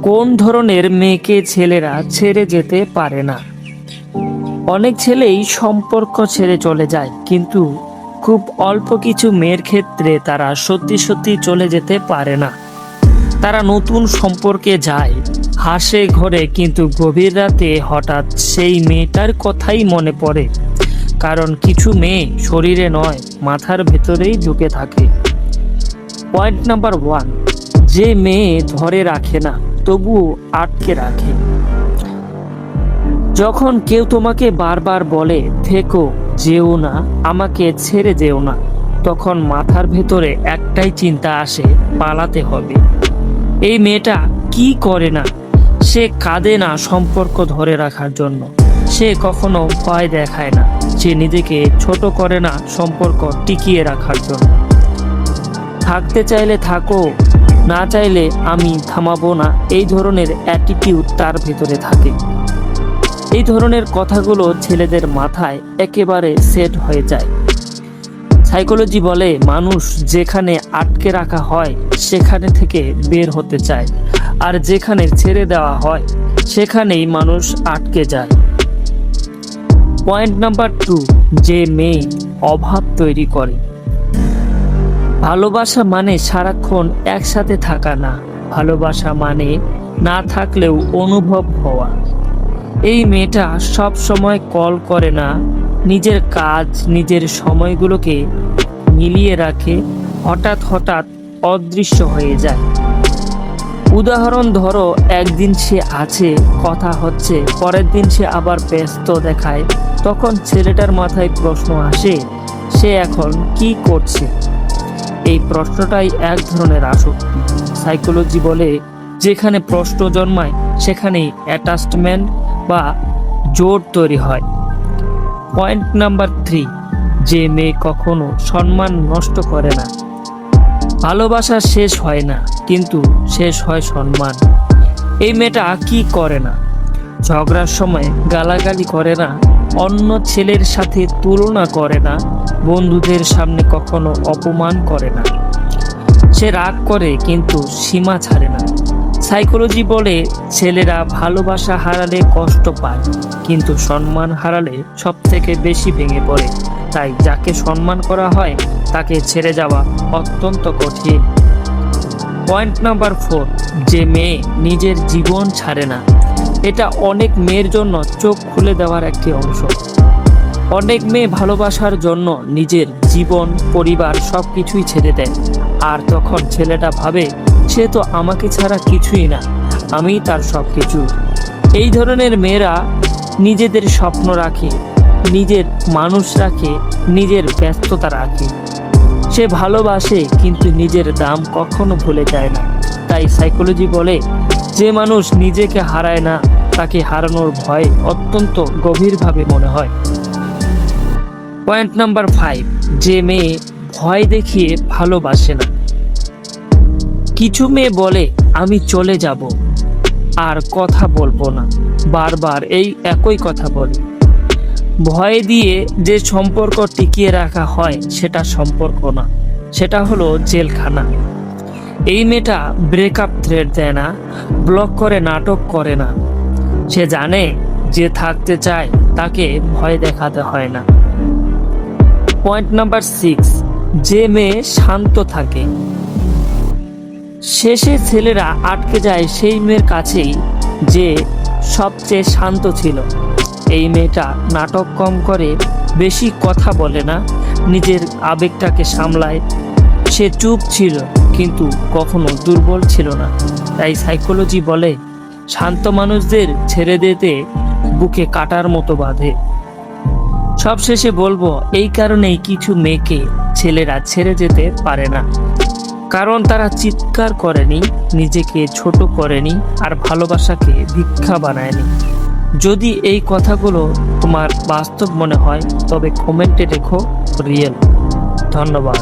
কোন ধরনের মেয়েকে ছেলেরা ছেড়ে যেতে পারে না? অনেক ছেলেই সম্পর্ক ছেড়ে চলে যায়, কিন্তু খুব অল্প কিছু মেয়ের ক্ষেত্রে তারা সত্যি সত্যি চলে যেতে পারে না। তারা নতুন সম্পর্কে যায়, হাসে ঘরে, কিন্তু গভীর রাতে হঠাৎ সেই মেয়েটার কথাই মনে পড়ে। কারণ কিছু মেয়ে শরীরে নয়, মাথার ভেতরেই ঢুকে থাকে। পয়েন্ট নাম্বার 1, যে মেয়ে ধরে রাখে না তবুও আটকে রাখে। যখন কেউ তোমাকে বারবার বলে থেকো, যেও না, আমাকে ছেড়ে যেও না, তখন মাথার ভেতরে একটাই চিন্তা আসে, পালাতে হবে। এই মেয়েটা কি করে না? সে কাঁদে না সম্পর্ক ধরে রাখার জন্য, সে কখনো ভয় দেখায় না, সে নিজেকে ছোট করে না সম্পর্ক টিকিয়ে রাখার জন্য। থাকতে চাইলে থাকো, না চাইলে আমি থামাবো না, এই ধরনের অ্যাটিটিউড তার ভিতরে থাকে। এই ধরনের কথাগুলো ছেলেদের মাথায় একেবারে সেট হয়ে যায়। সাইকোলজি বলে, মানুষ যেখানে আটকে রাখা হয় সেখানে থেকে বের হতে চায়, আর যেখানে ছেড়ে দেওয়া হয় সেখানেই মানুষ আটকে যায়। পয়েন্ট নাম্বার 2, যে মেয়ে অভাব তৈরি করে। ভালোবাসা মানে সারাক্ষণ একসাথে থাকা না, ভালোবাসা মানে না থাকলেও অনুভব হওয়া। এই মেয়েটা সব সময় কল করে না, নিজের কাজ, নিজের সময়গুলোকে মিলিয়ে রাখে, হঠাৎ হঠাৎ অদৃশ্য হয়ে যায়। উদাহরণ ধরো, একদিন সে আছে, কথা হচ্ছে, পরের দিন সে আবার ব্যস্ত দেখায়। তখন ছেলেটার মাথায় প্রশ্ন আসে, সে এখন কি করছে? এই প্রশ্নটাই এক ধরনের আসক্তি। সাইকোলজি বলে, যেখানে প্রশ্ন জন্মায় সেখানেই অ্যাটাচমেন্ট বা জোর তৈরি হয়। পয়েন্ট নাম্বার 3, যে মেয়ে কখনো সম্মান নষ্ট করে না। ভালোবাসা শেষ হয় না, কিন্তু শেষ হয় সম্মান। এই মেয়েটা কি করে না? ঝগড়ার সময় গালাগালি করে না, অন্য ছেলের সাথে তুলনা করে না, বন্ধুদের সামনে কখনো অপমান করে না। সে রাগ করে কিন্তু সীমা ছাড়ে না। সাইকোলজি বলে, ছেলেরা ভালোবাসা হারালে কষ্ট পায়, কিন্তু সম্মান হারালে সব থেকে বেশি ভেঙে পড়ে। তাই যাকে সম্মান করা হয় তাকে ছেড়ে যাওয়া অত্যন্ত কঠিন। পয়েন্ট নাম্বার 4, যে মেয়ে নিজের জীবন ছাড়ে না। এটা অনেক মেয়ের জন্য চোখ খুলে দেওয়ার একটি অংশ। অনেক মেয়ে ভালোবাসার জন্য নিজের জীবন, পরিবার সবকিছুই ছেড়ে দেয়, আর তখন ছেলেটা ভাবে, সে তো আমাকে ছাড়া কিছুই না, আমি তার সব কিছু। এই ধরনের মেয়েরা নিজেদের স্বপ্ন রাখে, নিজের মানুষ রাখে, নিজের ব্যস্ততা রাখে। সে ভালোবাসে কিন্তু নিজের দাম কখনো ভুলে যায় না। তাই সাইকোলজি বলে, যে মানুষ নিজেকে হারায় না তাকে হারানোর ভয় অত্যন্ত গভীরভাবে মনে হয়। পয়েন্ট নাম্বার 5, যে মেয়ে ভয় দেখিয়ে ভালোবাসে না। কিছু মেয়ে বলে, আমি চলে যাব আর কথা বলবো না, বারবার এই একই কথা বলে। ভয় দিয়ে যে সম্পর্ক টিকিয়ে রাখা হয় সেটা সম্পর্ক না, সেটা হলো জেলখানা। এই মেয়েটা ব্রেকআপ থ্রেট দেয় না, ব্লক করে, নাটক করে না। সে জানে যে থাকতে চায় তাকে ভয় দেখাতে হয় না। পয়েন্ট নাম্বার 6, যে মেয়ে শান্ত থাকে। শেষে ছেলেরা আটকে যায় সেই মেয়ের কাছেই যে সবচেয়ে শান্ত ছিল। এই মেয়েটা নাটক কম করে, বেশি কথা বলে না, নিজের আবেগটাকে সামলায়। সে চুপ ছিল কিন্তু কখনো দুর্বল ছিল না। তাই সাইকোলজি বলে, শান্ত মানুষদের ছেড়ে দিতে বুকে কাটার মতো বাঁধে। সবশেষে বলবো, এই কারণেই কিছু মেয়েকে ছেলেরা ছেড়ে যেতে পারে না, কারণ তারা চিৎকার করেনি, নিজেকে ছোট করেনি, আর ভালোবাসাকে ভিক্ষা বানায়নি। যদি এই কথাগুলো তোমার বাস্তব মনে হয় তবে কমেন্টে লেখো রিয়েল। ধন্যবাদ।